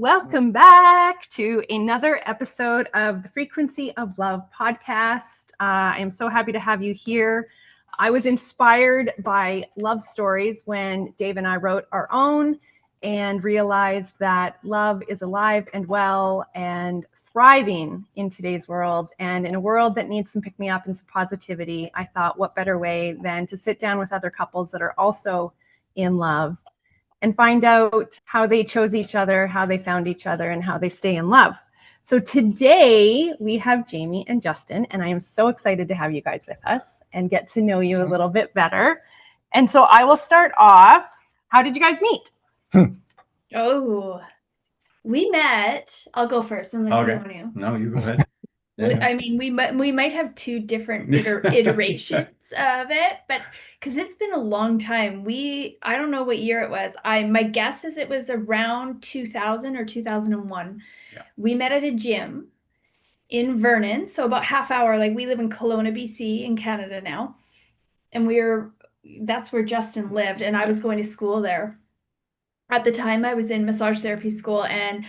Welcome back to another episode of the Frequency of Love podcast. I am so happy to have you here. I was inspired by love stories when Dave and I wrote our own and realized that love is alive and well and thriving in today's world. And in a world that needs some pick-me-up and some positivity, I thought, what better way than to sit down with other couples that are also in love and find out how they chose each other, how they found each other, and how they stay in love. So today we have Jaime and Justin, and I am so excited to have you guys with us and get to know you a little bit better. And so I will start off. How did you guys meet? We met. I'll go first. Okay. No, you go ahead. Yeah. I mean, we might have two different iterations of it, but because it's been a long time. I don't know what year it was. My guess is it was around 2000 or 2001. Yeah. We met at a gym in Vernon, so about half hour. Like we live in Kelowna, BC, in Canada now, and that's where Justin lived, and I was going to school there. At the time, I was in massage therapy school, and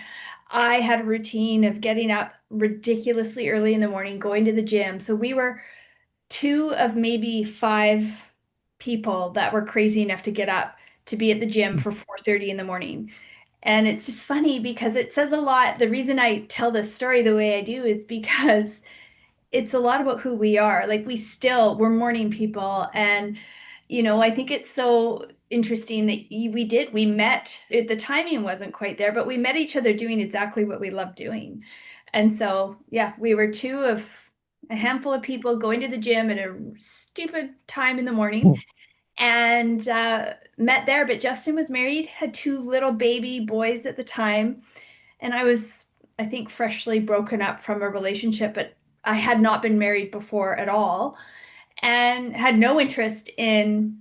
I had a routine of getting up ridiculously early in the morning, going to the gym. So we were two of maybe five people that were crazy enough to get up to be at the gym for 4:30 in the morning. And it's just funny because it says a lot. The reason I tell this story the way I do is because it's a lot about who we are. Like we're morning people. And, I think it's so interesting that we met, the timing wasn't quite there, but we met each other doing exactly what we love doing. And so, yeah, we were two of a handful of people going to the gym at a stupid time in the morning and met there. But Justin was married, had two little baby boys at the time. And I was, I think, freshly broken up from a relationship, but I had not been married before at all and had no interest in,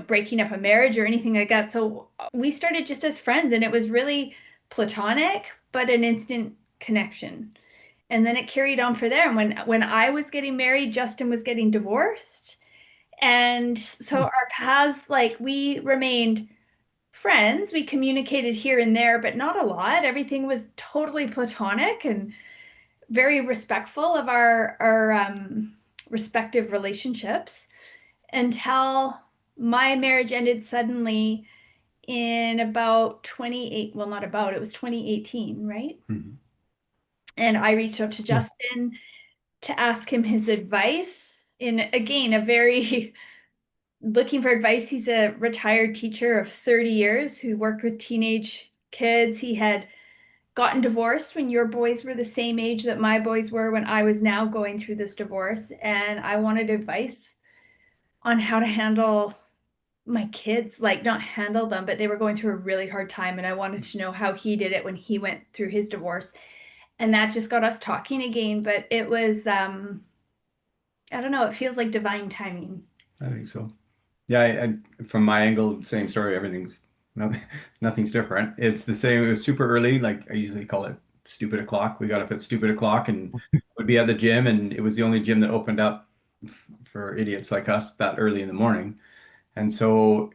breaking up a marriage or anything like that. So we started just as friends, and it was really platonic, but an instant connection. And then it carried on for there. And when I was getting married, Justin was getting divorced. And so our paths, like we remained friends. We communicated here and there, but not a lot. Everything was totally platonic and very respectful of our respective relationships until my marriage ended suddenly in about 28, well, not about, it was 2018, right? Mm-hmm. And I reached out to Justin to ask him his advice in, again, a very looking for advice. He's a retired teacher of 30 years who worked with teenage kids. He had gotten divorced when your boys were the same age that my boys were when I was now going through this divorce. And I wanted advice on how to handle my kids, like not handle them, but they were going through a really hard time. And I wanted to know how he did it when he went through his divorce. And that just got us talking again. But it was, I don't know, it feels like divine timing. I think so. Yeah, from my angle, same story. Nothing's different. It's the same. It was super early. Like I usually call it stupid o'clock. We got up at stupid o'clock and would be at the gym, and it was the only gym that opened up for idiots like us that early in the morning. And so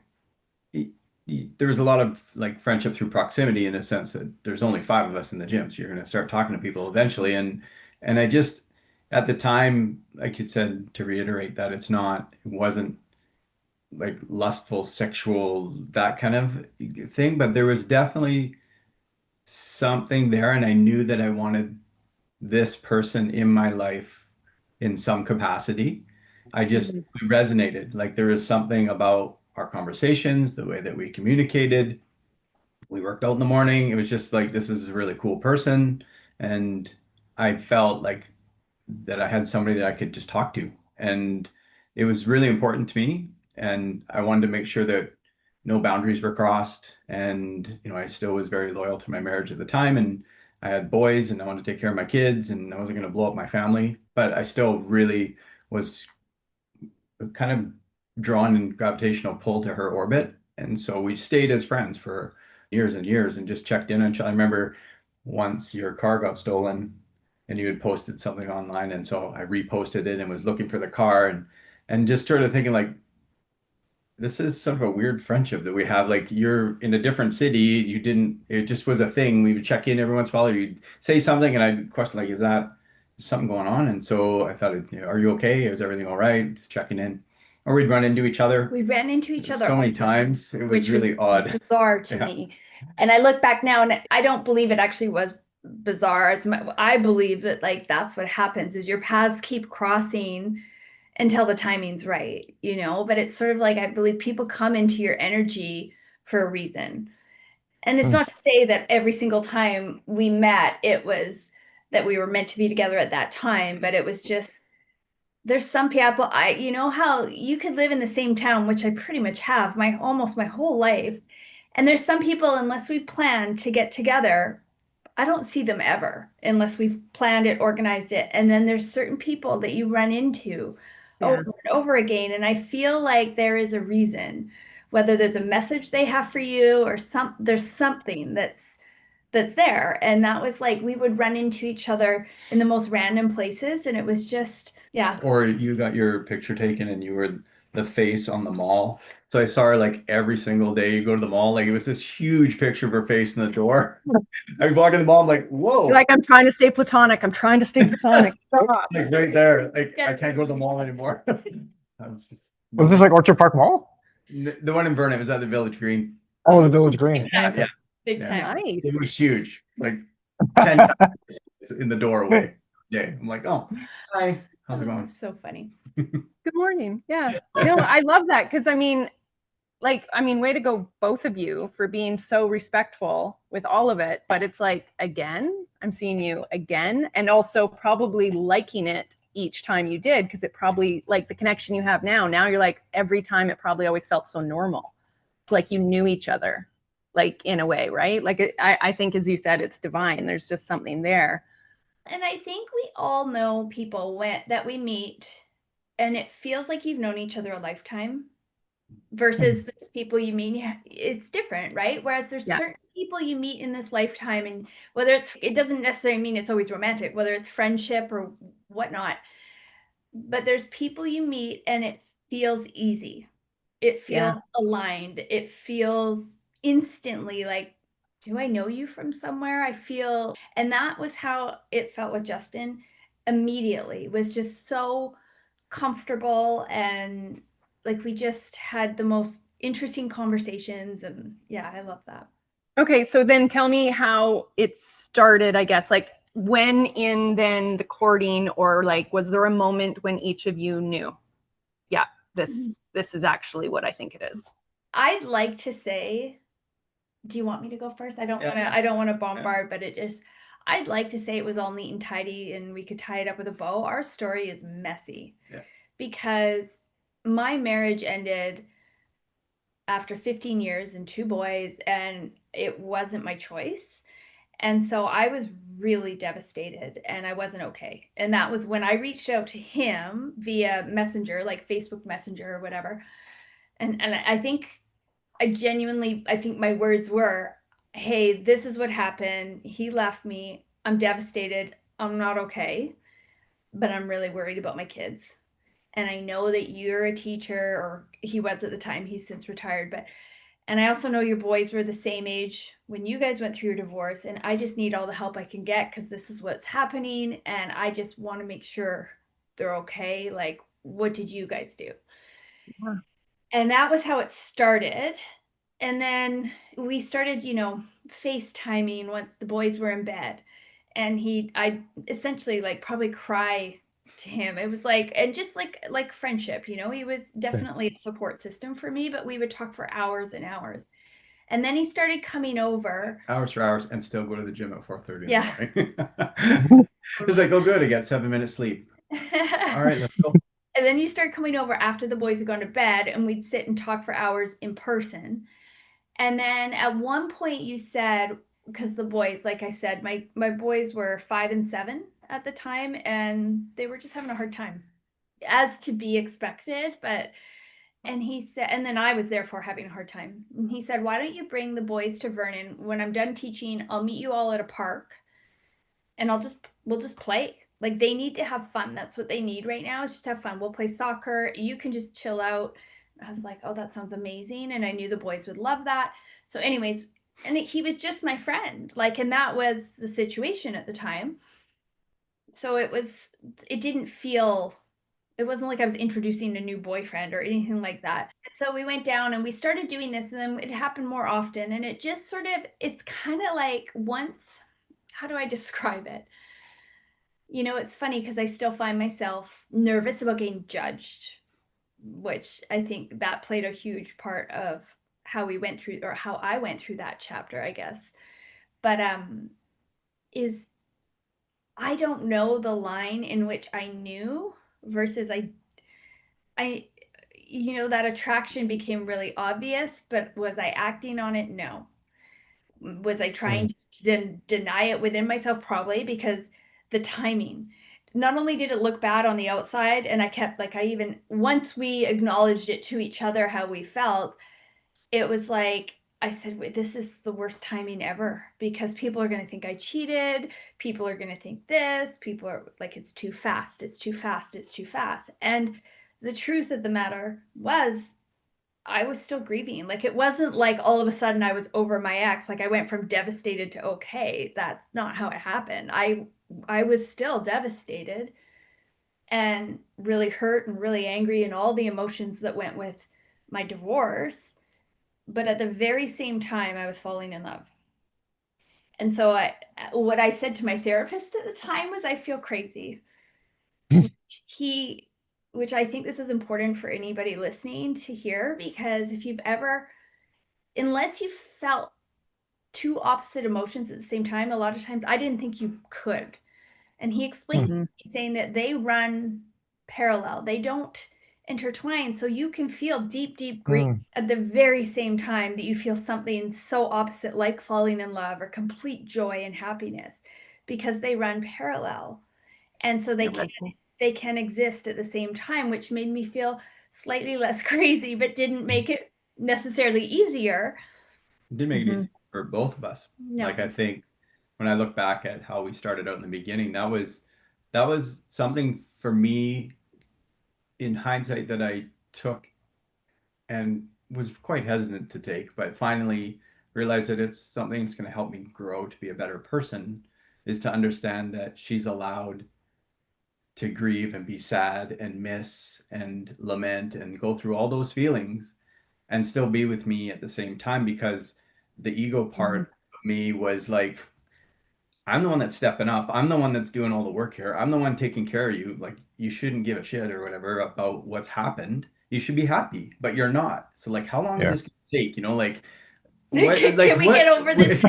there was a lot of like friendship through proximity in a sense that there's only five of us in the gym, so you're going to start talking to people eventually. And I just at the time, like you said, to reiterate that it wasn't like lustful, sexual, that kind of thing, but there was definitely something there, and I knew that I wanted this person in my life in some capacity. We resonated. Like there was something about our conversations, the way that we communicated. We worked out in the morning. It was just like, this is a really cool person. And I felt like that I had somebody that I could just talk to. And it was really important to me. And I wanted to make sure that no boundaries were crossed. And, I still was very loyal to my marriage at the time. And I had boys and I wanted to take care of my kids and I wasn't going to blow up my family. But I still really was kind of drawn and gravitational pull to her orbit. And so we stayed as friends for years and years and just checked in. And I remember once your car got stolen and you had posted something online. And so I reposted it and was looking for the car and just started thinking like, this is sort of a weird friendship that we have. Like you're in a different city, it just was a thing. We would check in every once in a while. You'd say something, and I'd question like, is something going on? And so I thought, are you okay? Is everything all right? Just checking in. Or we'd run into each other We ran into each other so many all the time, times. It was which was really odd. bizarre to Yeah. me. And I look back now and I don't believe it actually was bizarre. I believe that like that's what happens is your paths keep crossing until the timing's right, you know? But it's sort of like I believe people come into your energy for a reason. And it's not to say that every single time we met, it was that we were meant to be together at that time, but it was just there's some people you know how you could live in the same town, which I pretty much have almost my whole life. And there's some people, unless we plan to get together, I don't see them ever unless we've planned it, organized it. And then there's certain people that you run into over and over again. And I feel like there is a reason, whether there's a message they have for you or there's something that's there. And that was like we would run into each other in the most random places. And it was just, yeah. Or you got your picture taken and you were the face on the mall. So I saw her like every single day you go to the mall. Like it was this huge picture of her face in the door. I walk in the mall, I'm like, whoa. You're like, I'm trying to stay platonic. I'm trying to stay platonic. Stop. Like right there. Like I can't go to the mall anymore. Was this like Orchard Park Mall? The one in Vernon was at the Village Green. Oh, the Village Green. Yeah. Big Yeah. time. Nice. It was huge. Like 10 times in the doorway. Yeah. I'm like, oh, hi. How's it going? So funny. Good morning. Yeah. No, I love that because way to go, both of you, for being so respectful with all of it. But it's like, again, I'm seeing you again, and also probably liking it each time you did, because it probably, like the connection you have now you're like, every time it probably always felt so normal, like you knew each other, like in a way, right? Like I think, as you said, it's divine. There's just something there. And I think we all know people that we meet and it feels like you've known each other a lifetime versus there's people you meet, it's different, right? Whereas there's certain people you meet in this lifetime, and whether it doesn't necessarily mean it's always romantic, whether it's friendship or whatnot, but there's people you meet and it feels easy. It feels aligned. It feels instantly like, do I know you from somewhere? And that was how it felt with Justin immediately. It was just so comfortable, and like we just had the most interesting conversations, and yeah, I love that. Okay, so then tell me how it started, I guess, like when in then the courting, or like was there a moment when each of you knew, yeah, this is actually what I think it is? I'd like to say, do you want me to go first? I don't want to bombard, but I'd like to say it was all neat and tidy and we could tie it up with a bow. Our story is messy because my marriage ended after 15 years and 2 boys, and it wasn't my choice. And so I was really devastated and I wasn't okay. And that was when I reached out to him via Messenger, like Facebook Messenger or whatever. And I think I think my words were, hey, this is what happened. He left me. I'm devastated. I'm not okay, but I'm really worried about my kids. And I know that you're a teacher, or he was at the time, he's since retired, and I also know your boys were the same age when you guys went through your divorce, and I just need all the help I can get because this is what's happening, and I just want to make sure they're okay. Like, what did you guys do? Yeah. And that was how it started. And then we started, FaceTiming once the boys were in bed. And I essentially like probably cry to him. It was like, and just like friendship, he was definitely a support system for me, but we would talk for hours and hours. And then he started coming over. Hours for hours, and still go to the gym at 4:30 Yeah. in the morning. It's like, oh good, I got 7 minutes sleep. All right, let's go. And then you start coming over after the boys had gone to bed, and we'd sit and talk for hours in person. And then at one point you said, because the boys, like I said, my boys were 5 and 7 at the time, and they were just having a hard time, as to be expected. And he said, and then I was therefore having a hard time. And he said, why don't you bring the boys to Vernon? When I'm done teaching, I'll meet you all at a park, and we'll just play. Like, they need to have fun. That's what they need right now, is just have fun. We'll play soccer. You can just chill out. I was like, oh, that sounds amazing. And I knew the boys would love that. So anyways, and he was just my friend, like, and that was the situation at the time. So it wasn't like I was introducing a new boyfriend or anything like that. And so we went down and we started doing this, and then it happened more often. And it just it's kind of like how do I describe it? It's funny because I still find myself nervous about getting judged, which I think that played a huge part of how we went through, or how I went through that chapter, I guess. But is I don't know the line in which I knew versus I that attraction became really obvious, but was I acting on it? No. Was I trying to deny it within myself? Probably, because the timing. Not only did it look bad on the outside, and I kept once we acknowledged it to each other how we felt, it was like I said, wait, this is the worst timing ever, because people are going to think I cheated. People are going to think this. People are like, it's too fast. It's too fast. It's too fast. And the truth of the matter was, I was still grieving. Like, it wasn't like all of a sudden I was over my ex. Like, I went from devastated to okay. That's not how it happened. I was still devastated and really hurt and really angry, and all the emotions that went with my divorce. But at the very same time, I was falling in love. And so what I said to my therapist at the time was, I feel crazy. Which I think this is important for anybody listening to hear, because if you've ever, unless you felt two opposite emotions at the same time, a lot of times I didn't think you could. And he explained, saying that they run parallel, they don't intertwine. So you can feel deep grief at the very same time that you feel something so opposite, like falling in love or complete joy and happiness, because they run parallel. And so they can exist at the same time, which made me feel slightly less crazy, but didn't make it necessarily easier. It did make it easy for both of us. No. Like, I think when I look back at how we started out in the beginning, that was something for me in hindsight that I took and was quite hesitant to take, but finally realized that it's something that's going to help me grow to be a better person, is to understand that she's allowed to grieve and be sad and miss and lament and go through all those feelings and still be with me at the same time, because the ego part of me was like, I'm the one that's stepping up. I'm the one that's doing all the work here. I'm the one taking care of you. Like, you shouldn't give a shit or whatever about what's happened. You should be happy, but you're not. So like, how long is this going to take? Like, what, can like, we get over this?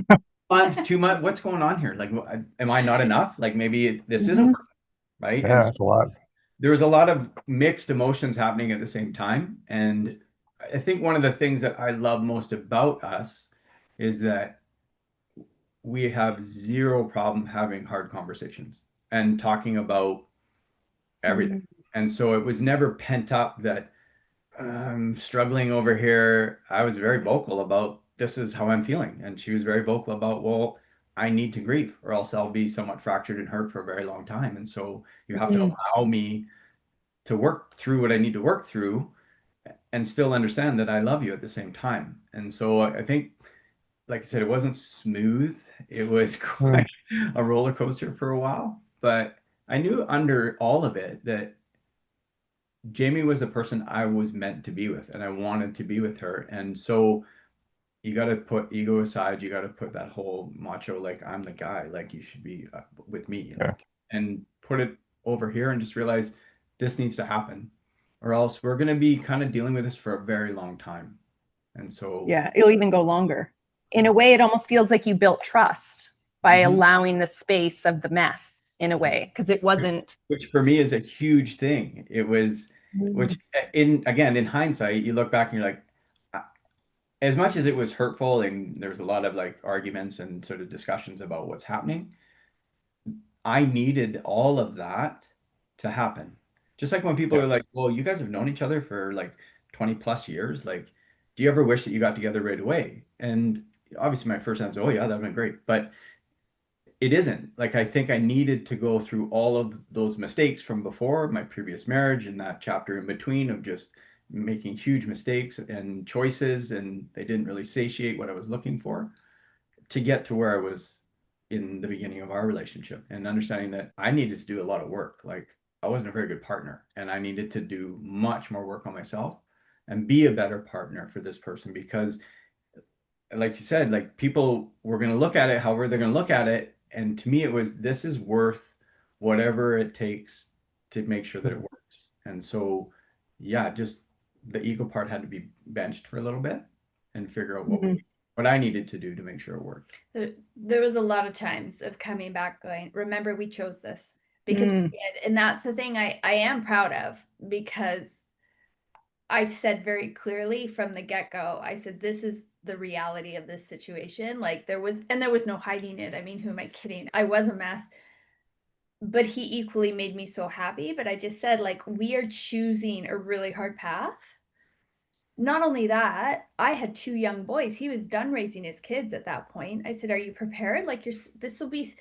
Months, 2 months, what's going on here? Like, am I not enough? Like, maybe this isn't right. Yeah, that's a lot. There was a lot of mixed emotions happening at the same time. And I think one of the things that I love most about us is that we have zero problem having hard conversations and talking about everything. And so it was never pent up that I'm struggling over here. I was very vocal about, this is how I'm feeling. And she was very vocal about, well, I need to grieve or else I'll be somewhat fractured and hurt for a very long time. And so you have to allow me to work through what I need to work through and still understand that I love you at the same time. And so I think, like I said, it wasn't smooth. It was quite a roller coaster for a while, but I knew under all of it that Jaime was a person I was meant to be with, and I wanted to be with her. And so you got to put ego aside. You got to put that whole macho, like, I'm the guy, like, you should be with me, and put it over here and just realize this needs to happen, or else we're going to be kind of dealing with this for a very long time. And so, yeah, it'll even go longer. In a way, it almost feels like you built trust by allowing the space of the mess, in a way, because it wasn't. Which for me is a huge thing. It was, which in hindsight, you look back and you're like, as much as it was hurtful and there was a lot of like arguments and sort of discussions about what's happening, I needed all of that to happen. Just like when people are like, well, you guys have known each other for like 20 plus years. Like, do you ever wish that you got together right away? And obviously my first answer, oh yeah, that'd been great. But it isn't. Like, I think I needed to go through all of those mistakes from before my previous marriage and that chapter in between of just making huge mistakes and choices, and they didn't really satiate what I was looking for to get to where I was in the beginning of our relationship, and understanding that I needed to do a lot of work. Like, I wasn't a very good partner, and I needed to do much more work on myself and be a better partner for this person, because like you said, like, people were going to look at it however they're going to look at it. And to me, it was, this is worth whatever it takes to make sure that it works. And so, yeah, just the ego part had to be benched for a little bit and figure out what I needed to do to make sure it worked. There was a lot of times of coming back going, remember, we chose this, because we did. And that's the thing I am proud of, because I said very clearly from the get-go, I said, this is the reality of this situation. Like, there was no hiding it. I mean, who am I kidding? I was a mess, but he equally made me so happy. But I just said, like, we are choosing a really hard path. Not only that, I had 2 young boys. He was done raising his kids at that point. I said, are you prepared? Like, this will be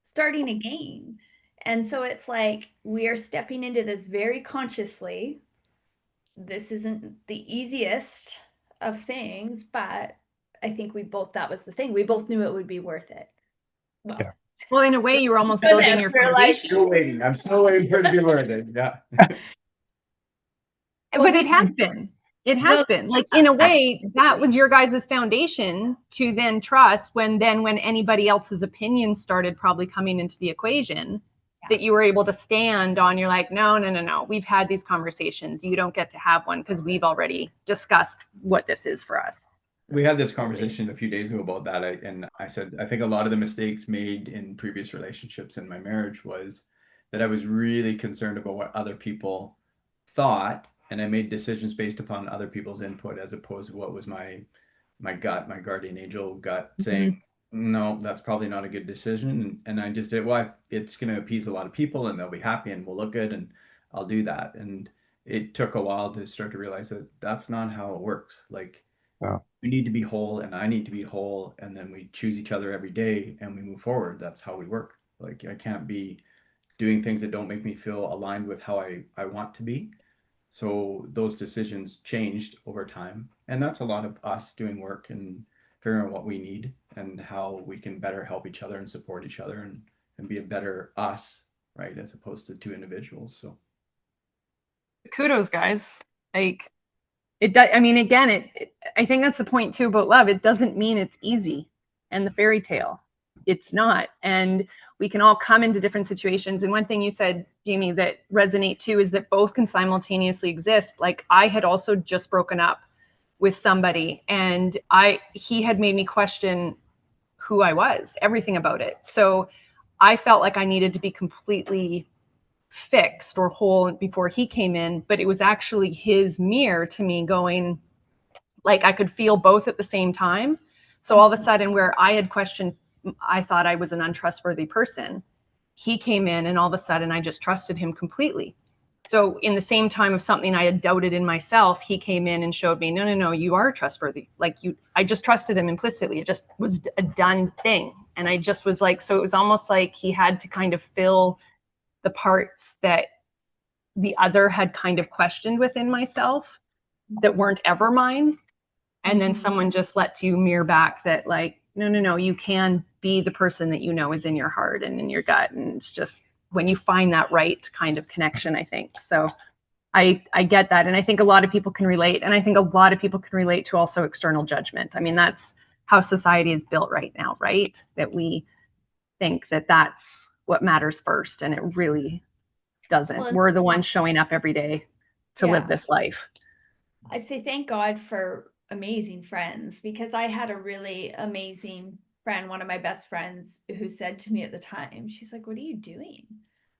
starting again. And so it's like, we are stepping into this very consciously. This isn't the easiest of things, but I think that was the thing. We both knew it would be worth it. Well, Yeah. Well, in a way, you were almost building your foundation. Still waiting. I'm still waiting for it to be worth it. Yeah. But it has been. It has been. Like, in a way, that was your guys' foundation to then trust when anybody else's opinions started probably coming into the equation, that you were able to stand on. You're like, no. We've had these conversations. You don't get to have one because we've already discussed what this is for us. We had this conversation a few days ago about that. And I said, I think a lot of the mistakes made in previous relationships in my marriage was that I was really concerned about what other people thought, and I made decisions based upon other people's input as opposed to what was my gut, my guardian angel gut saying, no, that's probably not a good decision. And I just did, well, it's going to appease a lot of people and they'll be happy and we'll look good and I'll do that. And it took a while to start to realize that that's not how it works. Like, we need to be whole and I need to be whole, and then we choose each other every day and we move forward. That's how we work. Like, I can't be doing things that don't make me feel aligned with how I want to be. So those decisions changed over time. And that's a lot of us doing work and figuring out what we need and how we can better help each other and support each other and be a better us, right? As opposed to 2 individuals. So kudos, guys. Like, I mean, again, I think that's the point too about love. It doesn't mean it's easy and the fairy tale. It's not. And we can all come into different situations. And one thing you said, Jaime, that resonate too is that both can simultaneously exist. Like, I had also just broken up with somebody, and he had made me question who I was, everything about it. So I felt like I needed to be completely fixed or whole before he came in, but it was actually his mirror to me going, like, I could feel both at the same time. So all of a sudden, where I had questioned, I thought I was an untrustworthy person, he came in and all of a sudden I just trusted him completely. So in the same time of something I had doubted in myself, he came in and showed me, no, you are trustworthy. Like, I just trusted him implicitly. It just was a done thing. And I just was like, so it was almost like he had to kind of fill the parts that the other had kind of questioned within myself that weren't ever mine. And then someone just lets you mirror back that, like, no, you can be the person that you know is in your heart and in your gut. And it's just when you find that right kind of connection, I think. So I get that. And I think a lot of people can relate. And I think a lot of people can relate to also external judgment. I mean, that's how society is built right now, right? That we think that that's what matters first. And it really doesn't. Well, we're the ones showing up every day to live this life. I say thank God for amazing friends, because I had a really amazing friend, one of my best friends, who said to me at the time, she's like, what are you doing?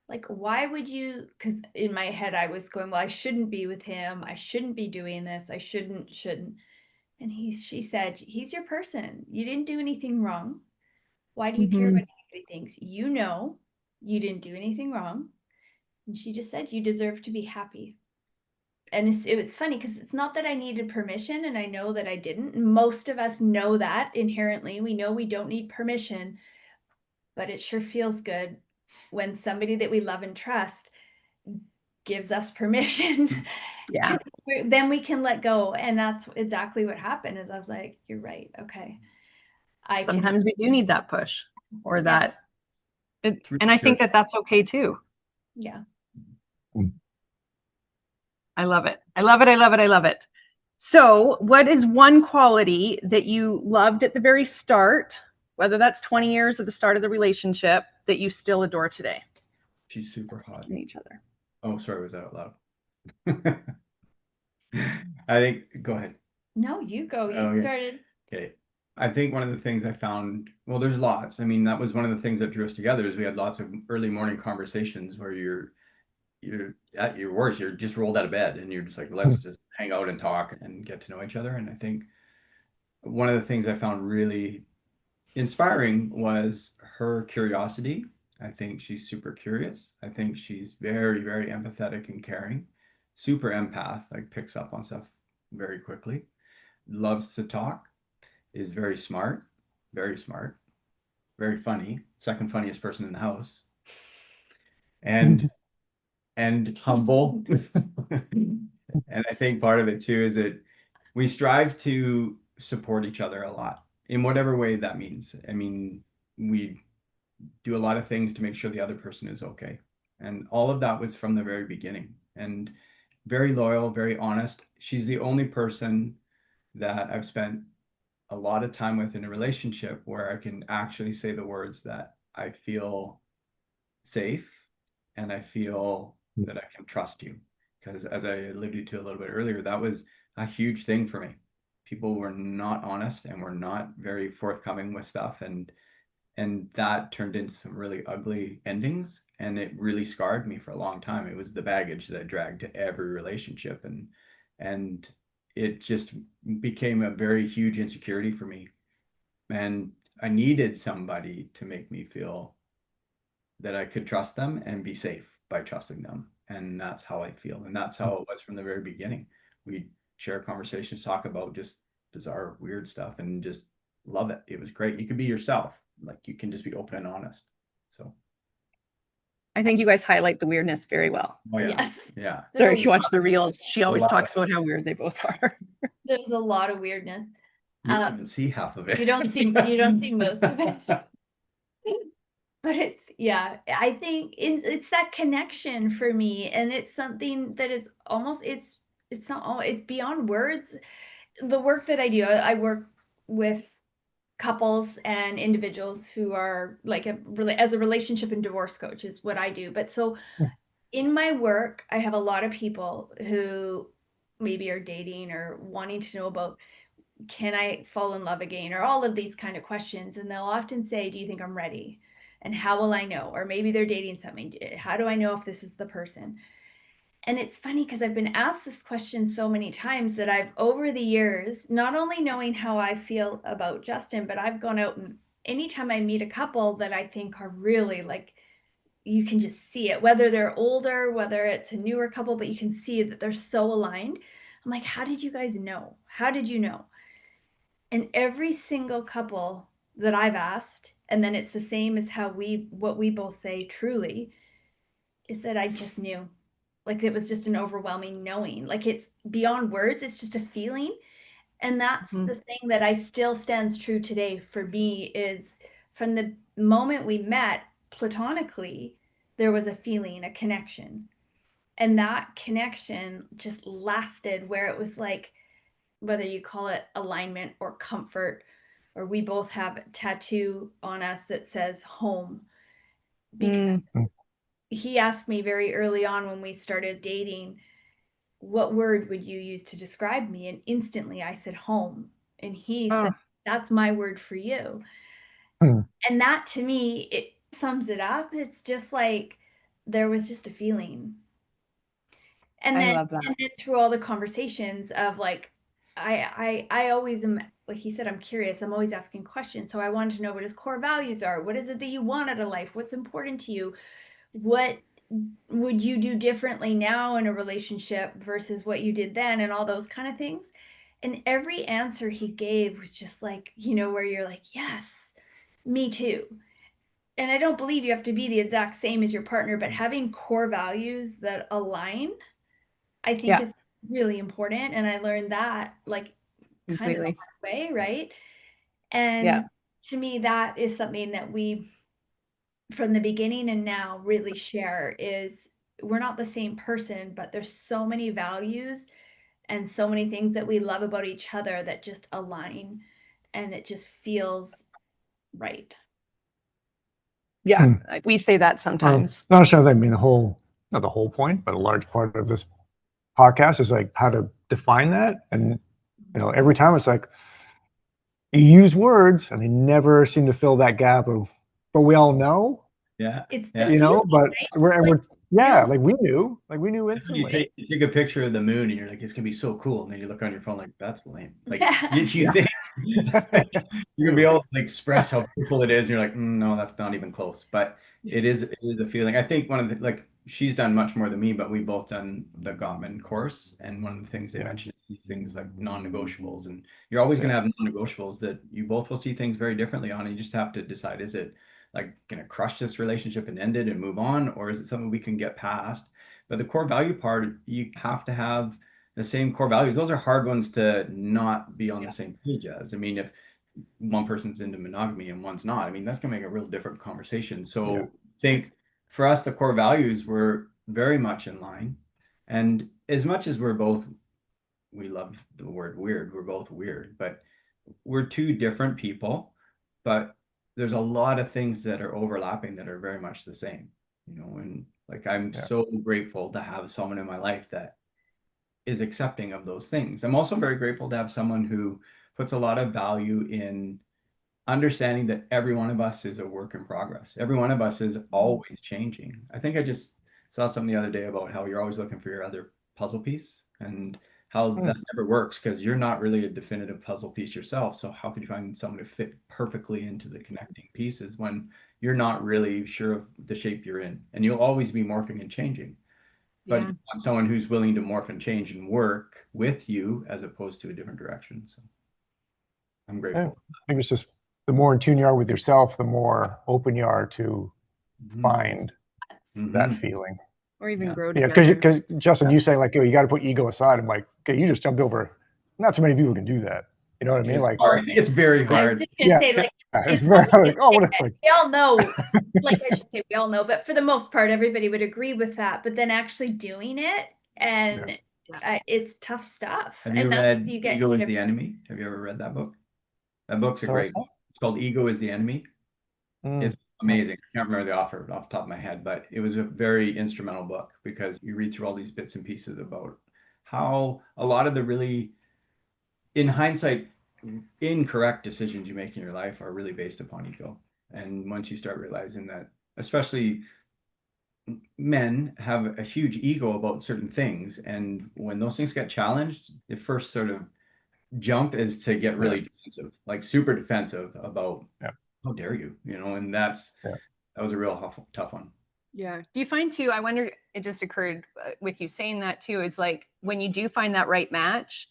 Like, why would you? Because in my head, I was going, well, I shouldn't be with him. I shouldn't be doing this. I shouldn't. And she said, he's your person. You didn't do anything wrong. Why do you care what anybody thinks? You know, you didn't do anything wrong. And she just said, you deserve to be happy. And it was funny because it's not that I needed permission, and I know that I didn't. Most of us know that inherently. We know we don't need permission, but it sure feels good when somebody that we love and trust gives us permission. Yeah. Then we can let go. And that's exactly what happened. Is I was like, you're right. Okay. Sometimes we do need that push or that. And I think that that's okay too. Yeah. I love it. I love it. I love it. I love it. So what is one quality that you loved at the very start, whether that's 20 years at the start of the relationship, that you still adore today? She's super hot. In each other. Oh, sorry, was that out loud? I think, go ahead. No, you go. You started. Okay. I think one of the things I found, well, there's lots. I mean, that was one of the things that drew us together is we had lots of early morning conversations where you're at your worst, you're just rolled out of bed and you're just like, let's just hang out and talk and get to know each other. And I think one of the things I found really inspiring was her curiosity. I think she's super curious. I think she's very, very empathetic and caring, super empath, like picks up on stuff very quickly, loves to talk, is very smart, very funny, second funniest person in the house, and humble. And I think part of it too is that we strive to support each other a lot in whatever way that means. I mean, we do a lot of things to make sure the other person is okay. And all of that was from the very beginning. And very loyal, very honest. She's the only person that I've spent a lot of time with in a relationship where I can actually say the words that I feel safe and I feel that I can trust you. Because as I alluded to a little bit earlier, that was a huge thing for me. People were not honest and were not very forthcoming with stuff. And that turned into some really ugly endings. And it really scarred me for a long time. It was the baggage that I dragged to every relationship. And it just became a very huge insecurity for me. And I needed somebody to make me feel that I could trust them and be safe by trusting them. And that's how I feel. And that's how it was from the very beginning. We'd share conversations, talk about just bizarre, weird stuff, and just love it. It was great. You can be yourself. Like you can just be open and honest. So I think you guys highlight the weirdness very well. oh, yeah. Yes. Yeah. Sorry, if you watch the reels, she always Love talks it. about how weird they both are. There's a lot of weirdness. You don't even see half of it. You don't see most of it. But it's, yeah, I think it's that connection for me. And it's something that is almost, it's not, it's beyond words. The work that I do, I work with couples and individuals who are like as a relationship and divorce coach is what I do. But so in my work, I have a lot of people who maybe are dating or wanting to know about, can I fall in love again, or all of these kind of questions. And they'll often say, do you think I'm ready? And how will I know? Or maybe they're dating something. How do I know if this is the person? And it's funny because I've been asked this question so many times that I've, over the years, not only knowing how I feel about Justin, but I've gone out and anytime I meet a couple that I think are really like, you can just see it, whether they're older, whether it's a newer couple, but you can see that they're so aligned. I'm like, how did you guys know? How did you know? And every single couple that I've asked, and then it's the same as what we both say truly, is that I just knew. Like it was just an overwhelming knowing. Like it's beyond words, it's just a feeling. And that's the thing that I still stands true today for me is from the moment we met platonically, there was a feeling, a connection. And that connection just lasted where it was like, whether you call it alignment or comfort, or we both have a tattoo on us that says home. Because he asked me very early on when we started dating, what word would you use to describe me? And instantly I said home. And he said, that's my word for you. And that to me, it sums it up. It's just like there was just a feeling. And then through all the conversations of like, I always am, like he said, I'm curious. I'm always asking questions. So I wanted to know what his core values are. What is it that you want out of life? What's important to you? What would you do differently now in a relationship versus what you did then, and all those kind of things. And every answer he gave was just like, where you're like, yes, me too. and I don't believe you have to be the exact same as your partner, but having core values that align, I think Yeah. is really important. And I learned that like kind of the Completely. hard way, right? And Yeah. to me, that is something that we, from the beginning and now, really share is we're not the same person, but there's so many values and so many things that we love about each other that just align, and it just feels right. Yeah. We say that sometimes. Not sure that I mean not the whole point, but a large part of this podcast is like how to define that. And every time it's like you use words and they never seem to fill that gap of, but we all know, Yeah. It's Yeah. the feeling, but right? like we knew instantly. You take a picture of the moon and you're like, it's gonna be so cool. And then you look on your phone like, that's lame. Like Yeah. you think you're gonna be able to like, express how beautiful it is, and you're like, no, that's not even close. But it is a feeling. I think one of the, like, she's done much more than me, but we both done the Gottman course, and one of the things they mentioned is these things like non-negotiables, and you're always gonna have non-negotiables that you both will see things very differently on, and you just have to decide, is it like gonna crush this relationship and end it and move on, or is it something we can get past? But the core value part, you have to have the same core values. Those are hard ones to not be on the same page as. I mean, if one person's into monogamy and one's not, I mean, that's gonna make a real different conversation. So I think for us, the core values were very much in line. And as much as we love the word weird, we're both weird, but we're two different people, but there's a lot of things that are overlapping that are very much the same, and like, I'm so grateful to have someone in my life that is accepting of those things. I'm also very grateful to have someone who puts a lot of value in understanding that every one of us is a work in progress. Every one of us is always changing. I think I just saw something the other day about how you're always looking for your other puzzle piece, and how that never works because you're not really a definitive puzzle piece yourself. So how could you find someone to fit perfectly into the connecting pieces when you're not really sure of the shape you're in? And you'll always be morphing and changing. But you want someone who's willing to morph and change and work with you as opposed to a different direction. So I'm grateful. I think it's just the more in tune you are with yourself, the more open you are to find that feeling. Or even grow Yeah, together. because Justin, you say like, you got to put ego aside. I'm like, okay, you just jumped over. Not too many people can do that. You know what I mean? Like, It's very I was hard. just gonna say, like, it's very like, we all know, like, I should say we all know, but for the most part, everybody would agree with that. But then actually doing it, and it's tough stuff. Have you read Ego is the Enemy? Have you ever read that book? That book's a great book. It's called Ego is the Enemy. It's amazing. I can't remember the author off the top of my head, but it was a very instrumental book because you read through all these bits and pieces about how a lot of the really, in hindsight, incorrect decisions you make in your life are really based upon ego. And once you start realizing that, especially men have a huge ego about certain things, and when those things get challenged, the first sort of jump is to get really defensive, like super defensive about how dare you, and that was a real tough one. Yeah. Do you find too, I wonder, it just occurred with you saying that too, is like when you do find that right match,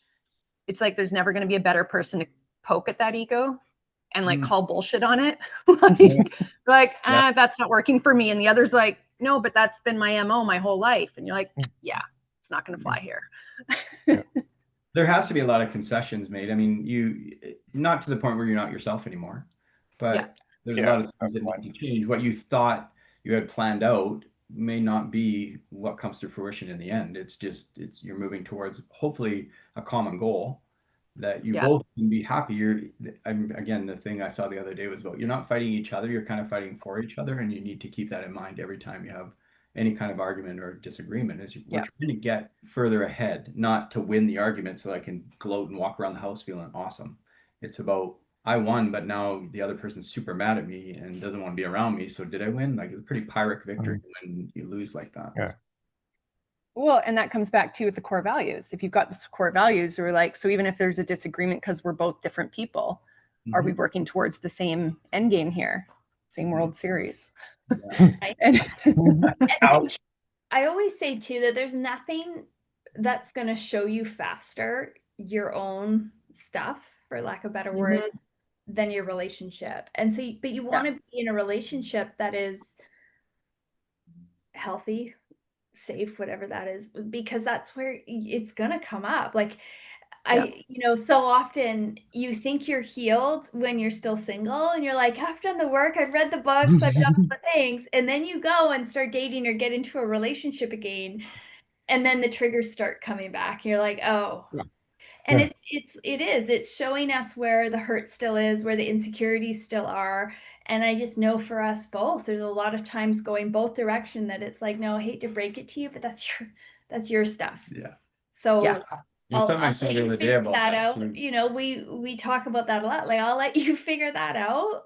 it's like there's never going to be a better person to poke at that ego and like call bullshit on it. That's not working for me. And the other's like, no, but that's been my MO my whole life. And you're like, yeah, it's not going to fly here. There has to be a lot of concessions made. I mean, you not to the point where you're not yourself anymore, but there's a lot of things that need to change. What you thought you had planned out may not be what comes to fruition in the end. It's you're moving towards hopefully a common goal that you both can be happy. Again, the thing I saw the other day was about you're not fighting each other, you're kind of fighting for each other, and you need to keep that in mind every time you have any kind of argument or disagreement. We're trying to get further ahead, not to win the argument so I can gloat and walk around the house feeling awesome. It's about, I won, but now the other person's super mad at me and doesn't want to be around me. So did I win? Like, it's a pretty Pyrrhic victory when you lose like that. Yeah. Well, and that comes back to with the core values. If you've got the core values, we're like, so even if there's a disagreement because we're both different people, are we working towards the same end game here? Same World Series. Ouch. I always say too that there's nothing that's going to show you faster your own stuff, for lack of better words, than your relationship. And so, but you want to be in a relationship that is healthy, safe, whatever that is, because that's where it's going to come up. Like, so often you think you're healed when you're still single and you're like, I've done the work, I've read the books, I've done all the things. And then you go and start dating or get into a relationship again. And then the triggers start coming back. You're like, oh, and it's showing us where the hurt still is, where the insecurities still are. And I just know for us both, there's a lot of times going both direction that it's like, no, I hate to break it to you, but that's your stuff. Yeah. So There's something I I'll said let the you other day figure about that that out. too. You know, we talk about that a lot. Like, I'll let you figure that out.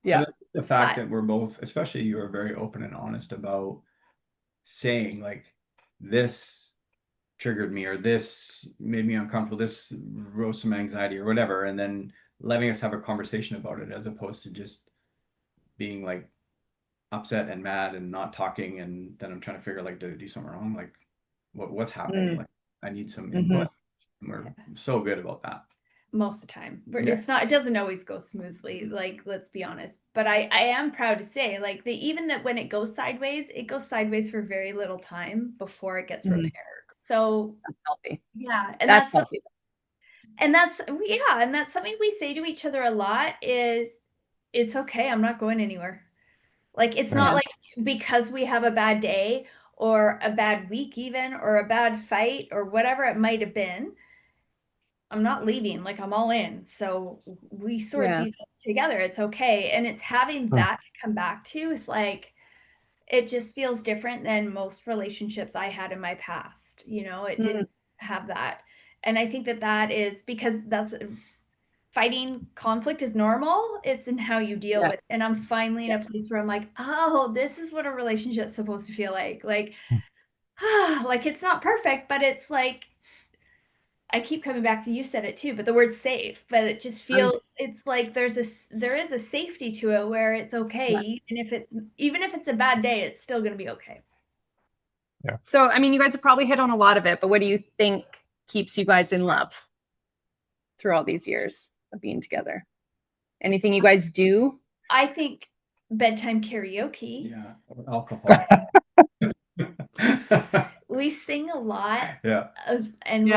Yeah. The fact that we're both, especially you, are very open and honest about saying like, this triggered me, or this made me uncomfortable, this rose some anxiety or whatever, and then letting us have a conversation about it, as opposed to just being like upset and mad and not talking, and then I'm trying to figure like, did I do something wrong? Like what's happening? Like I need some input. And we're so good about that. Most of the time. It doesn't always go smoothly, like, let's be honest. But I am proud to say, like, even that when it goes sideways for very little time before it gets repaired. So that's healthy. Yeah. And that's healthy. And that's something we say to each other a lot is, it's okay, I'm not going anywhere. Like, it's not like because we have a bad day or a bad week even, or a bad fight or whatever it might have been, I'm not leaving, like, I'm all in. So we sort these together. It's okay. And it's having that to come back to is like, it just feels different than most relationships I had in my past. It didn't have that. And I think that is because fighting conflict is normal. It's in how you deal with it. And I'm finally in a place where I'm like, oh, this is what a relationship's supposed to feel like. Like, like, it's not perfect, but it's like, I keep coming back to, you said it too, but the word safe, but it just feels, it's like there is a safety to it where it's okay. Even if it's a bad day, it's still going to be okay. Yeah. So, I mean, you guys have probably hit on a lot of it, but what do you think keeps you guys in love through all these years of being together? Anything you guys do? I think bedtime karaoke. Yeah. Alcohol. We sing a lot. Yeah. And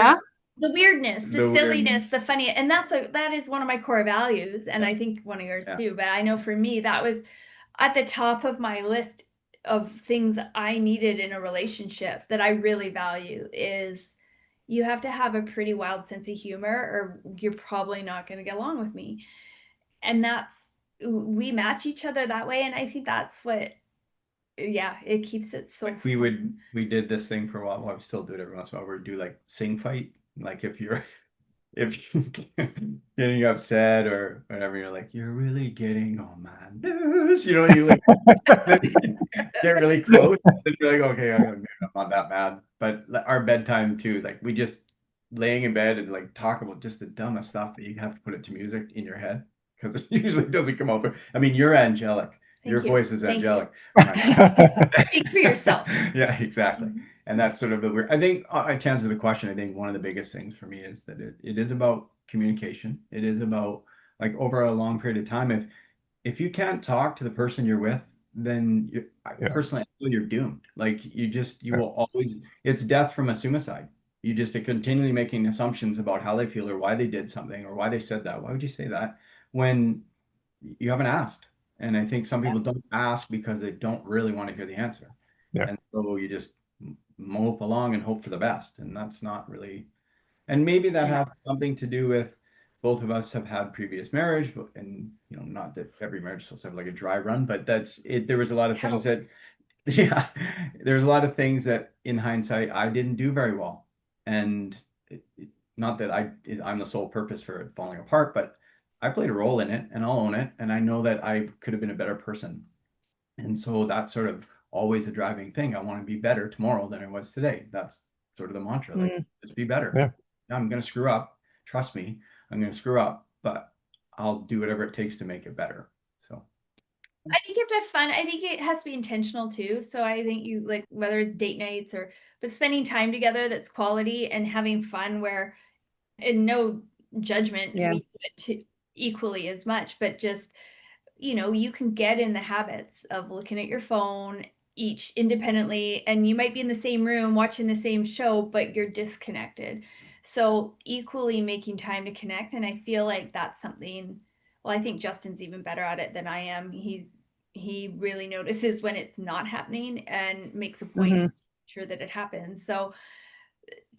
the weirdness, the silliness, the funny, and that is one of my core values, and I think one of yours too. But I know for me, that was at the top of my list of things I needed in a relationship that I really value. Is you have to have a pretty wild sense of humor, or you're probably not going to get along with me. And we match each other that way, and I think that's what. Yeah, it keeps it so fun. We did this thing for a while. Well, we still do it every once in a while. We do like sing fight. Like if you're getting upset or whatever, you're like, you're really getting on my nerves. You like get really close. And you're like, okay, I'm not that bad. But our bedtime too, like we just laying in bed and like talk about just the dumbest stuff, that you have to put it to music in your head because it usually doesn't come over. I mean, you're angelic. Your voice is angelic. Speak for yourself. Yeah, exactly. And that's sort of the weird. I think, to answer the question, I think one of the biggest things for me is that it is about communication. It is about, like, over a long period of time. If you can't talk to the person you're with, then personally, I feel you're doomed. Like you will always. It's death from a suicide. You just are continually making assumptions about how they feel or why they did something or why they said that. Why would you say that when you haven't asked? And I think some people don't ask because they don't really want to hear the answer. And so you just mope along and hope for the best. And that's not really, and maybe that has something to do with both of us have had previous marriage, and not that every marriage is supposed to have like a dry run, but that's it. There was a lot of things that, there's a lot of things that in hindsight, I didn't do very well. And not that I'm the sole purpose for it falling apart, but I played a role in it, and I'll own it. And I know that I could have been a better person. And so that's sort of always a driving thing. I want to be better tomorrow than I was today. That's sort of the mantra, like, just be better. Yeah. I'm going to screw up. Trust me, I'm going to screw up, but I'll do whatever it takes to make it better. So I think you have to have fun. I think it has to be intentional too. So I think you, like, whether it's date nights but spending time together that's quality and having fun, where, and no judgment, we do it too. equally as much, but just, you know, you can get in the habits of looking at your phone each independently, and you might be in the same room watching the same show, but you're disconnected. So equally making time to connect. And I feel like that's something, well, I think Justin's even better at it than I am. He really notices when it's not happening and makes a point to make sure that it happens. So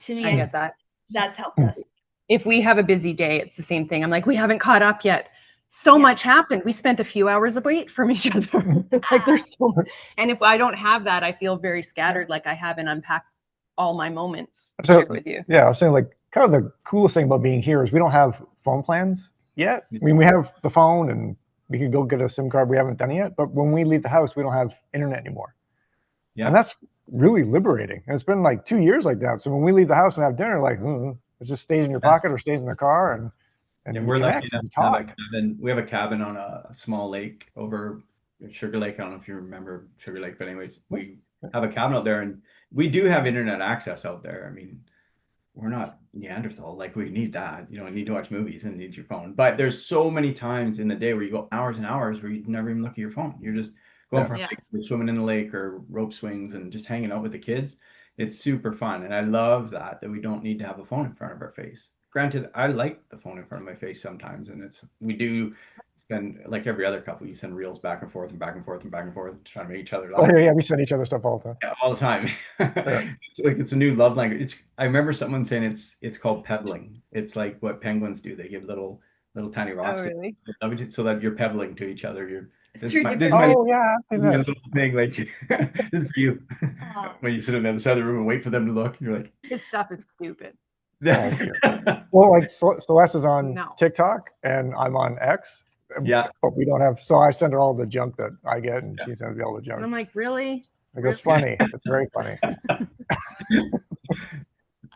to me, I get that. That's helped us. If we have a busy day, it's the same thing. I'm like, we haven't caught up yet. So much happened. We spent a few hours away from each other. Like there's so, and if I don't have that, I feel very scattered. Like I haven't unpacked all my moments shared with you. Yeah, I was saying like kind of the coolest thing about being here is we don't have phone plans yet. I mean, we have the phone and we could go get a SIM card. We haven't done it yet. But when we leave the house, we don't have internet anymore. Yeah. And that's really liberating. And it's been like 2 years like that. So when we leave the house and have dinner, like, it just stays in your pocket or stays in the car. And we're lucky enough to have a cabin. We have a cabin on a small lake over Sugar Lake. I don't know if you remember Sugar Lake, but anyways, we have a cabin out there, and we do have internet access out there. I mean, we're not Neanderthal, like we need that. You don't need to watch movies and need your phone. But there's so many times in the day where you go hours and hours where you never even look at your phone. You're just going for swimming in the lake or rope swings and just hanging out with the kids. It's super fun. And I love that we don't need to have a phone in front of our face. Granted, I like the phone in front of my face sometimes. And we do spend, like every other couple, you send reels back and forth and back and forth and back and forth, trying to make each other laugh. Oh, yeah, we send each other stuff all the time. Yeah, all the time. It's like, it's a new love language. I remember someone saying it's called pebbling. It's like what penguins do. They give little tiny rocks. Oh, really? So that you're pebbling to each other. This is my little thing, like this is for you. When you sit on the other side of the room and wait for them to look, you're like, his stuff is stupid. Well, like Celeste is on TikTok and I'm on X. Yeah, but we don't have. So I send her all the junk that I get, and she sends me all the junk. And I'm like, really? Like, it's funny. It's very funny.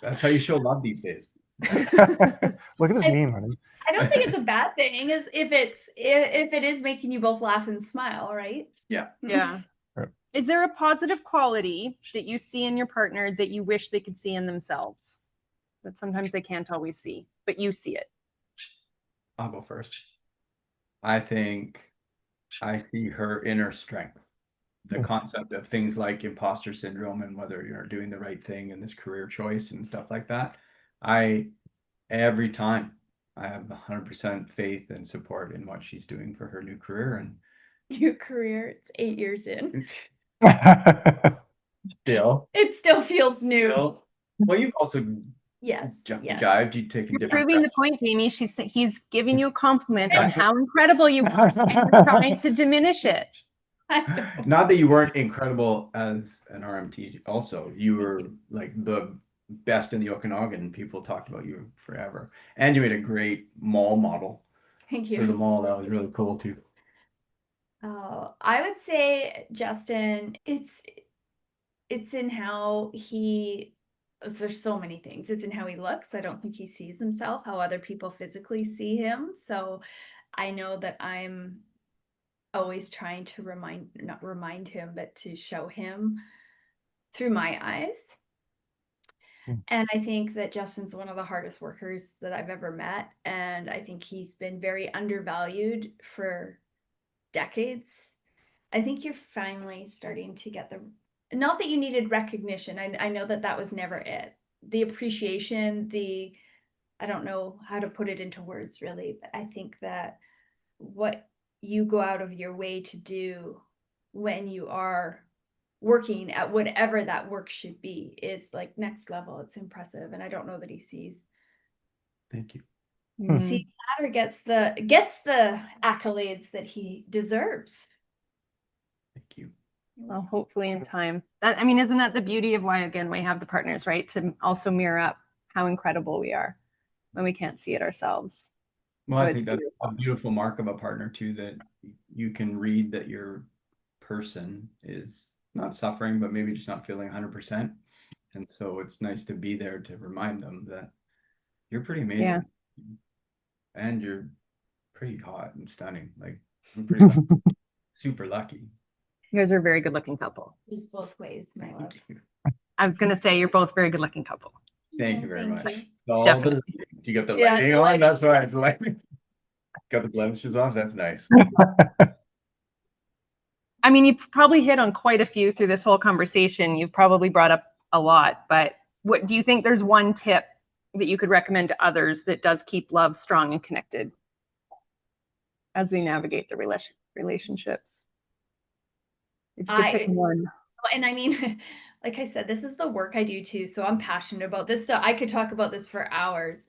That's how you show love these days. Look at this meme, honey. I don't think it's a bad thing, is if it is making you both laugh and smile, right? Yeah. Yeah. Is there a positive quality that you see in your partner that you wish they could see in themselves, that sometimes they can't always see, but you see it? I'll go first. I think I see her inner strength. The concept of things like imposter syndrome and whether you're doing the right thing in this career choice and stuff like that. Every time I have 100% faith and support in what she's doing for her new career. And new career, it's 8 years in. Still. It still feels new. Still. Well, you've also jived. You taken different. Proving the point, Jamie. He's giving you a compliment on how incredible you are, and you're trying to diminish it. Not that you weren't incredible as an RMT. Also, you were like the best in the Okanagan. People talked about you forever, and you made a great mall model. Thank you. For the mall, that was really cool too. I would say, Justin, it's in how there's so many things. It's in how he looks. I don't think he sees himself how other people physically see him. So I know that I'm always trying to not remind him, but to show him through my eyes. And I think that Justin's one of the hardest workers that I've ever met. And I think he's been very undervalued for decades. I think you're finally starting to get not that you needed recognition. I know that was never it. The appreciation, I don't know how to put it into words really, but I think that what you go out of your way to do when you are working at whatever that work should be is like next level. It's impressive. And I don't know that he sees. Thank you. Sees that or gets the accolades that he deserves. Thank you. Well, hopefully in time. Isn't that the beauty of why, again, we have the partners, right? To also mirror up how incredible we are when we can't see it ourselves. Well, I think that's a beautiful mark of a partner too, that you can read that your person is not suffering, but maybe just not feeling 100%. And so it's nice to be there to remind them that you're pretty amazing. Yeah. And you're pretty hot and stunning. Like, I'm pretty lucky. Super lucky. You guys are a very good looking couple. It's both ways, my love. I was going to say, you're both very good looking couple. Thank you very much. Definitely. You got the lighting on? That's why I like Got the blemishes off. That's nice. I mean, you've probably hit on quite a few through this whole conversation. You've probably brought up a lot, but what do you think there's one tip that you could recommend to others that does keep love strong and connected as they navigate the relationships? If you could pick one. And I mean, like I said, this is the work I do too. So I'm passionate about this stuff. I could talk about this for hours.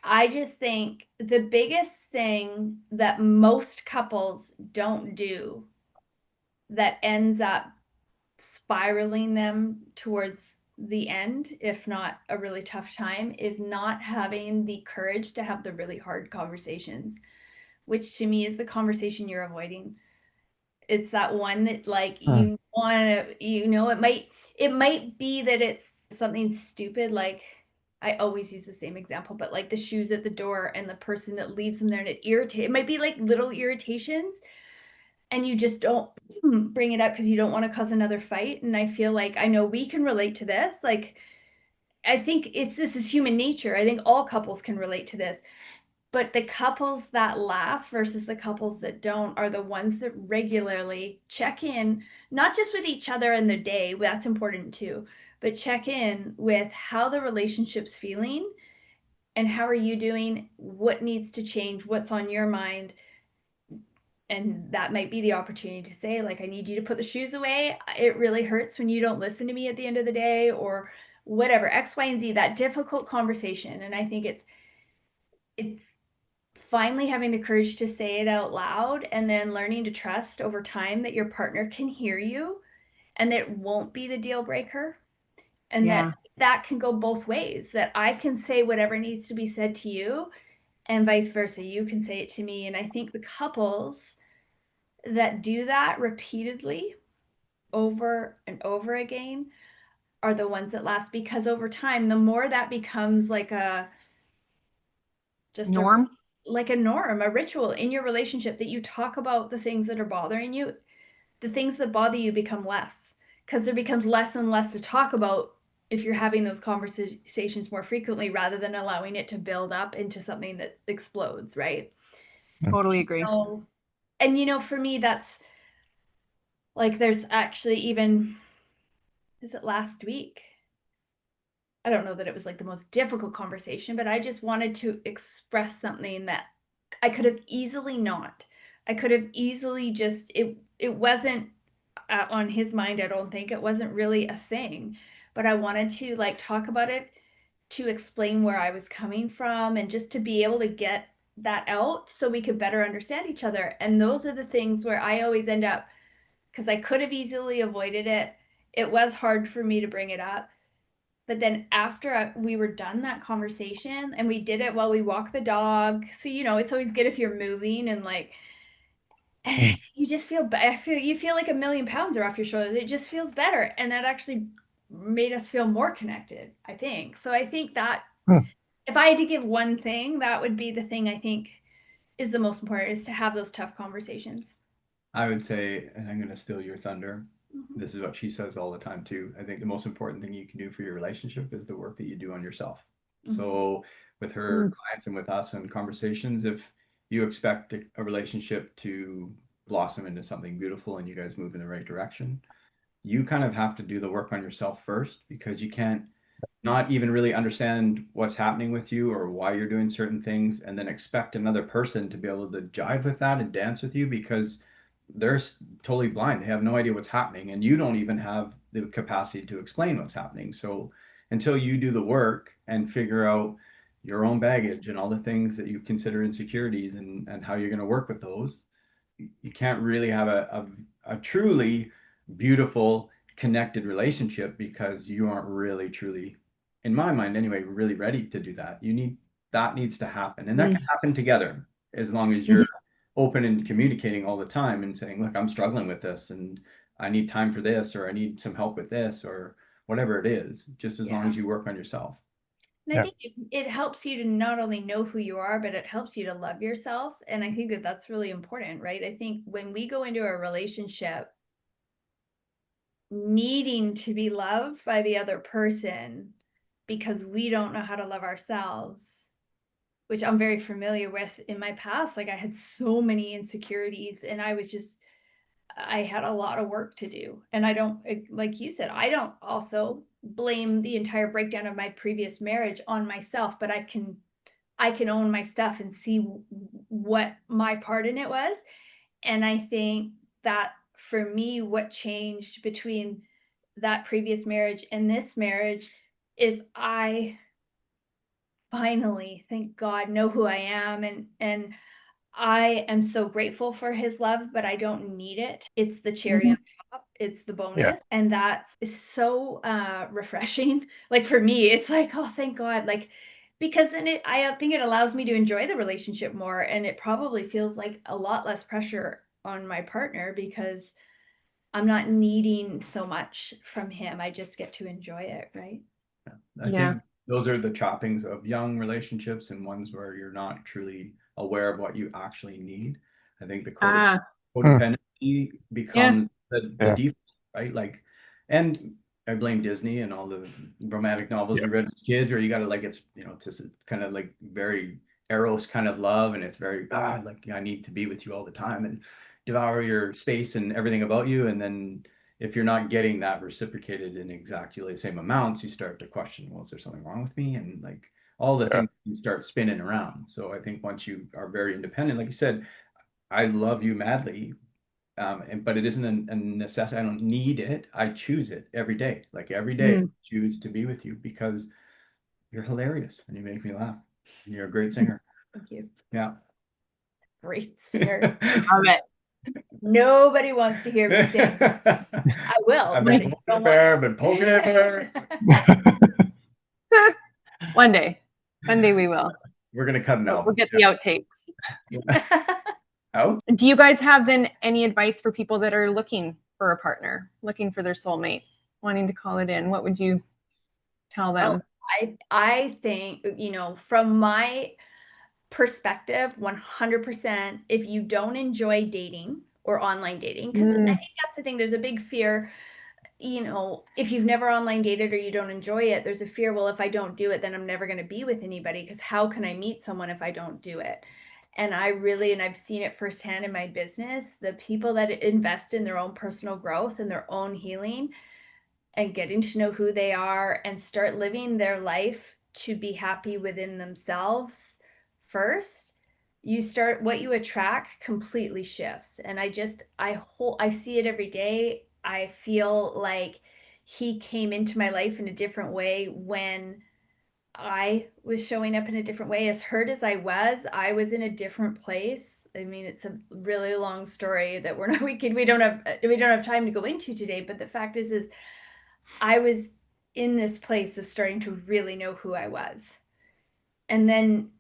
I just think the biggest thing that most couples don't do that ends up spiraling them towards the end, if not a really tough time, is not having the courage to have the really hard conversations, which to me is the conversation you're avoiding. It's that one that like you want to, it might be that it's something stupid, like I always use the same example, but like the shoes at the door and the person that leaves them there and it might be like little irritations and you just don't bring it up because you don't want to cause another fight. And I feel like I know we can relate to this. Like I think this is human nature. I think all couples can relate to this. But the couples that last versus the couples that don't are the ones that regularly check in, not just with each other in the day, that's important too, but check in with how the relationship's feeling and how are you doing, what needs to change, what's on your mind. And that might be the opportunity to say, like, I need you to put the shoes away. It really hurts when you don't listen to me at the end of the day, or whatever, X, Y, and Z, that difficult conversation. And I think it's finally having the courage to say it out loud and then learning to trust over time that your partner can hear you and that it won't be the deal breaker. And that can go both ways, that I can say whatever needs to be said to you and vice versa. You can say it to me. And I think the couples that do that repeatedly over and over again are the ones that last, because over time, the more that becomes like a norm, a ritual in your relationship, that you talk about the things that are bothering you, the things that bother you become less, because there becomes less and less to talk about if you're having those conversations more frequently rather than allowing it to build up into something that explodes, right? Totally agree. And for me, that's like, there's actually even, is it last week? I don't know that it was like the most difficult conversation, but I just wanted to express something that I could have easily not. I could have easily just, it wasn't on his mind, I don't think. It wasn't really a thing, but I wanted to like talk about it, to explain where I was coming from and just to be able to get that out so we could better understand each other. And those are the things where I always end up, because I could have easily avoided it. It was hard for me to bring it up. But then after we were done that conversation, and we did it while we walk the dog. So, it's always good if you're moving and like, you just feel you feel like 1,000,000 pounds are off your shoulders. It just feels better. And that actually made us feel more connected, I think. So I think that if I had to give one thing, that would be the thing I think is the most important, is to have those tough conversations. I would say, and I'm going to steal your thunder. This is what she says all the time too. I think the most important thing you can do for your relationship is the work that you do on yourself. So with her clients and with us and conversations, if you expect a relationship to blossom into something beautiful and you guys move in the right direction, you kind of have to do the work on yourself first, because you can't not even really understand what's happening with you or why you're doing certain things and then expect another person to be able to jive with that and dance with you, because they're totally blind. They have no idea what's happening, and you don't even have the capacity to explain what's happening. So until you do the work and figure out your own baggage and all the things that you consider insecurities and how you're going to work with those, you can't really have a truly beautiful connected relationship, because you aren't really truly, in my mind anyway, really ready to do that. That needs to happen, and that can happen together as long as you're open and communicating all the time and saying, look, I'm struggling with this and I need time for this, or I need some help with this, or whatever it is, just as long as you work on yourself. And I think it helps you to not only know who you are, but it helps you to love yourself. And I think that that's really important, right? I think when we go into a relationship needing to be loved by the other person because we don't know how to love ourselves, which I'm very familiar with in my past. Like I had so many insecurities and I had a lot of work to do. And I don't, like you said, I don't also blame the entire breakdown of my previous marriage on myself, but I can own my stuff and see what my part in it was. And I think that for me, what changed between that previous marriage and this marriage is I finally, thank God, know who I am, and I am so grateful for his love, but I don't need it. It's the cherry on top. It's the bonus. And that's so refreshing. Like for me, it's like, oh, thank God. Like, because then I think it allows me to enjoy the relationship more. And it probably feels like a lot less pressure on my partner because I'm not needing so much from him. I just get to enjoy it, right? I think those are the choppings of young relationships and ones where you're not truly aware of what you actually need. I think the codependency becomes the default, right? Like, and I blame Disney and all the romantic novels we read as kids, where you got to like, it's, you know, it's just kind of like very Eros kind of love. And it's very, like, I need to be with you all the time and devour your space and everything about you. And then if you're not getting that reciprocated in exactly the same amounts, you start to question, well, is there something wrong with me? And like all the things you start spinning around. So I think once you are very independent, like you said, I love you madly, but it isn't a necessity. I don't need it. I choose it every day. Like every day, I choose to be with you because you're hilarious and you make me laugh. And you're a great singer. Thank you. Yeah. Great singer. Love it. Nobody wants to hear me sing. I will. I've been poking at her. One day we will. We're gonna cut an album. We'll get the outtakes. Out? Do you guys have then any advice for people that are looking for a partner, looking for their soulmate, wanting to call it in? What would you tell them? I think, you know, from my perspective, 100%, if you don't enjoy dating or online dating, because I think that's the thing, there's a big fear, you know, if you've never online dated or you don't enjoy it, there's a fear, well, if I don't do it, then I'm never going to be with anybody, because how can I meet someone if I don't do it? And I've seen it firsthand in my business, the people that invest in their own personal growth and their own healing and getting to know who they are and start living their life to be happy within themselves first, what you attract completely shifts. And I see it every day. I feel like he came into my life in a different way when I was showing up in a different way. As hurt as I was in a different place. I mean, it's a really long story that we don't have time to go into today, but the fact is I was in this place of starting to really know who I was. And then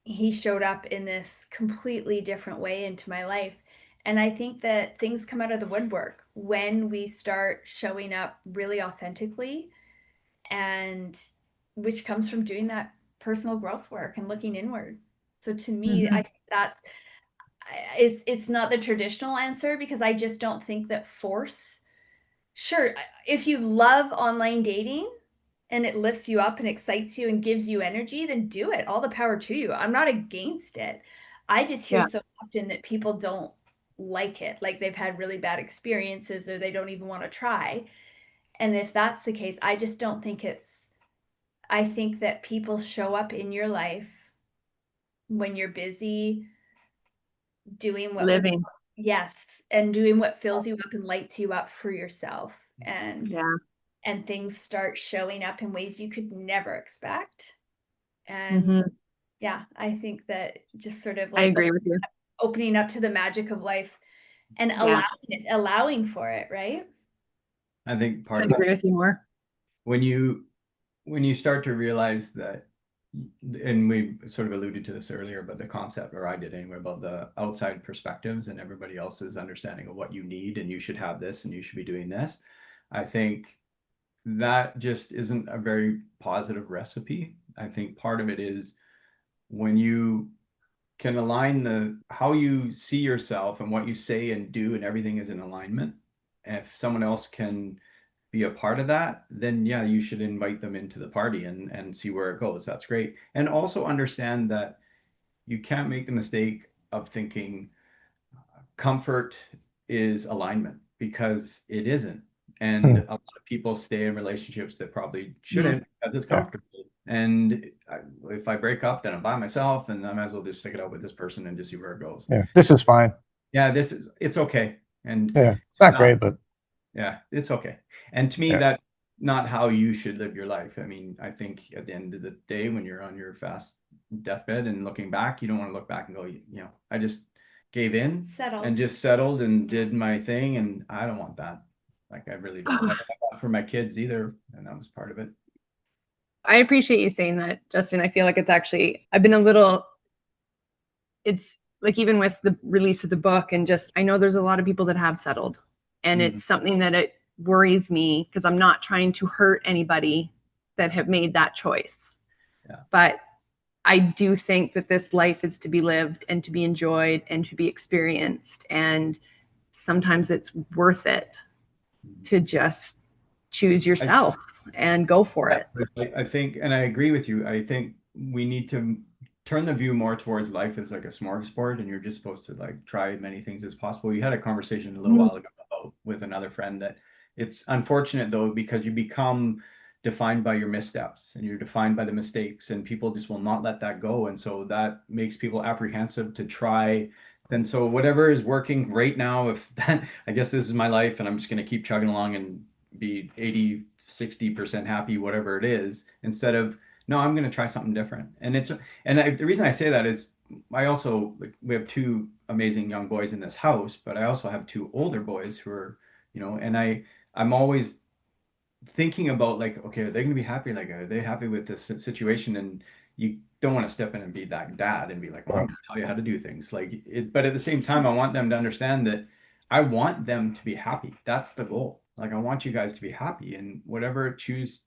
he showed up in this completely different way into my life. And I think that things come out of the woodwork when we start showing up really authentically, and which comes from doing that personal growth work and looking inward. So to me, I think that's it's not the traditional answer, because I just don't think that force. Sure, if you love online dating and it lifts you up and excites you and gives you energy, then do it. All the power to you. I'm not against it. I just hear so often that people don't like it, like they've had really bad experiences or they don't even want to try. And if that's the case, I just don't think I think that people show up in your life when you're busy doing what living. And doing what fills you up and lights you up for yourself. And things start showing up in ways you could never expect. And I think that just sort of like I agree with you. Opening up to the magic of life and allowing for it, right? I think I agree with you more. When you start to realize that, and we sort of alluded to this earlier, but the concept, or I did anyway, about the outside perspectives and everybody else's understanding of what you need, and you should have this and you should be doing this. I think that just isn't a very positive recipe. I think part of it is when you can align how you see yourself and what you say and do, and everything is in alignment. If someone else can be a part of that, then you should invite them into the party and see where it goes. That's great. And also understand that you can't make the mistake of thinking comfort is alignment, because it isn't. And a lot of people stay in relationships that probably shouldn't because it's comfortable. And if I break up, then I'm by myself, and I might as well just stick it out with this person and just see where it goes. Yeah, this is fine. Yeah, it's okay. And yeah, it's not great, but yeah, it's okay. And to me, that's not how you should live your life. I mean, I think at the end of the day, when you're on your fast deathbed and looking back, you don't want to look back and go, you know, I just gave in and just settled and did my thing. And I don't want that. Like, I really don't. I don't want that for my kids either. And that was part of it. I appreciate you saying that, Justin. I feel like it's actually, I've been a little, it's like, even with the release of the book, and just, I know there's a lot of people that have settled, and it's something that it worries me, because I'm not trying to hurt anybody that have made that choice. But I do think that this life is to be lived and to be enjoyed and to be experienced. And sometimes it's worth it to just choose yourself and go for it. I think, and I agree with you, I think we need to turn the view more towards life as like a smorgasbord, and you're just supposed to like try many things as possible. We had a conversation a little while ago with another friend that it's unfortunate though, because you become defined by your missteps and you're defined by the mistakes, and people just will not let that go. And so that makes people apprehensive to try. And so whatever is working right now, if that, I guess this is my life and I'm just going to keep chugging along and be 80-60% happy, whatever it is, instead of, no, I'm going to try something different. And the reason I say that is I also, like, we have two amazing young boys in this house, but I also have two older boys who are, you know, and I'm always thinking about like, okay, are they going to be happy? Like, are they happy with this situation? And you don't want to step in and be that dad and be like, well, I'm going to tell you how to do things like it. But at the same time, I want them to understand that I want them to be happy. That's the goal. Like, I want you guys to be happy, and whatever choose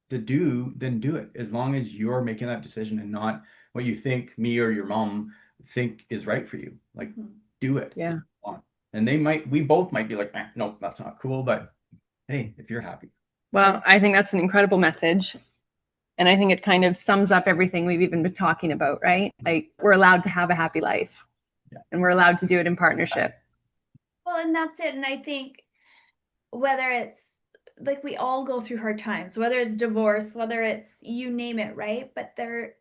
to do, then do it, as long as you're making that decision and not what you think me or your mom think is right for you. Like, do it. Yeah. And we both might be like, no, that's not cool. But hey, if you're happy. Well, I think that's an incredible message. And I think it kind of sums up everything we've even been talking about, right? Like, we're allowed to have a happy life, and we're allowed to do it in partnership. Well, and that's it. And I think whether it's like, we all go through hard times, whether it's divorce, whether it's, you name it, right? But there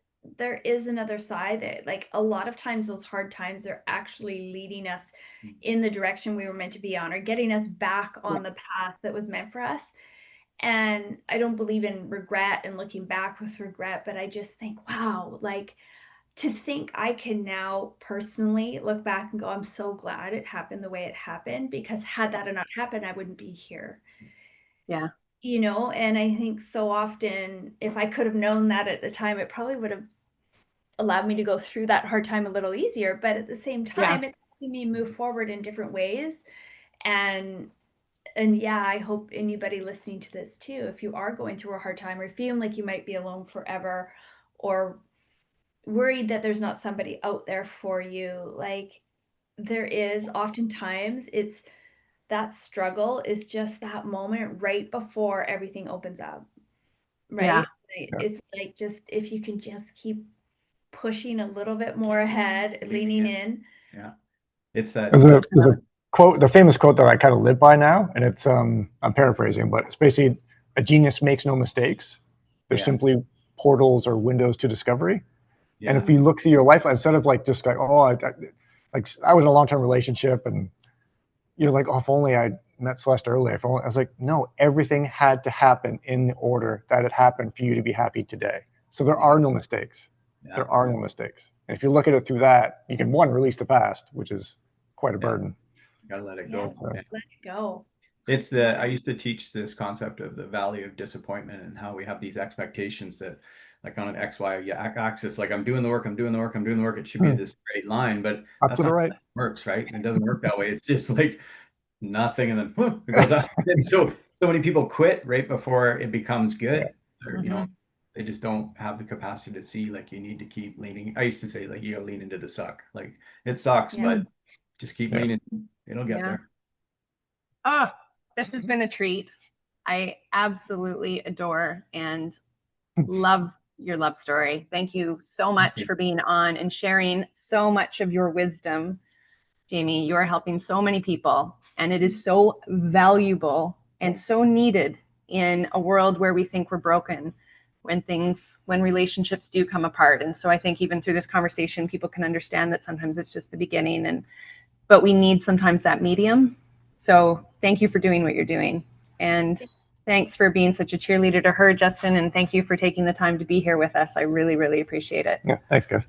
is another side that, like, a lot of times those hard times are actually leading us in the direction we were meant to be on, or getting us back on the path that was meant for us. And I don't believe in regret and looking back with regret, but I just think, wow, like, to think I can now personally look back and go, I'm so glad it happened the way it happened, because had that not happened, I wouldn't be here. Yeah. You know, and I think so often, if I could have known that at the time, it probably would have allowed me to go through that hard time a little easier. But at the same time, it's helping me move forward in different ways. And yeah, I hope anybody listening to this too, if you are going through a hard time or feeling like you might be alone forever, or worried that there's not somebody out there for you, like, there is oftentimes, it's that struggle is just that moment right before everything opens up, right? It's like, just if you can just keep pushing a little bit more ahead, leaning in. It's that. There's a quote, the famous quote that I kind of live by now, and it's I'm paraphrasing, but it's basically, a genius makes no mistakes. They're simply portals or windows to discovery. And if you look through your life, instead of like just like, oh, I was in a long-term relationship, and you're like, oh, if only I met Celeste earlier. I was like, no, everything had to happen in the order that it happened for you to be happy today. So there are no mistakes. There are no mistakes. And if you look at it through that, you can, one, release the past, which is quite a burden. You gotta let it go. Let it go. It's I used to teach this concept of the valley of disappointment, and how we have these expectations that, like, on an XY axis, like, I'm doing the work, it should be this straight line, but that's not how it works, right? It doesn't work that way. It's just like nothing, and then it goes up. And so many people quit right before it becomes good. Or, you know, they just don't have the capacity to see, like, you need to keep leaning. I used to say, like, you gotta lean into the suck. Like, it sucks, but just keep leaning. It'll get there. Oh, this has been a treat. I absolutely adore and love your love story. Thank you so much for being on and sharing so much of your wisdom. Jaime, you are helping so many people, and it is so valuable and so needed in a world where we think we're broken, when relationships do come apart. And so I think even through this conversation, people can understand that sometimes it's just the beginning, but we need sometimes that medium. So thank you for doing what you're doing. And thanks for being such a cheerleader to her, Justin. And thank you for taking the time to be here with us. I really, really appreciate it. Yeah, thanks, guys.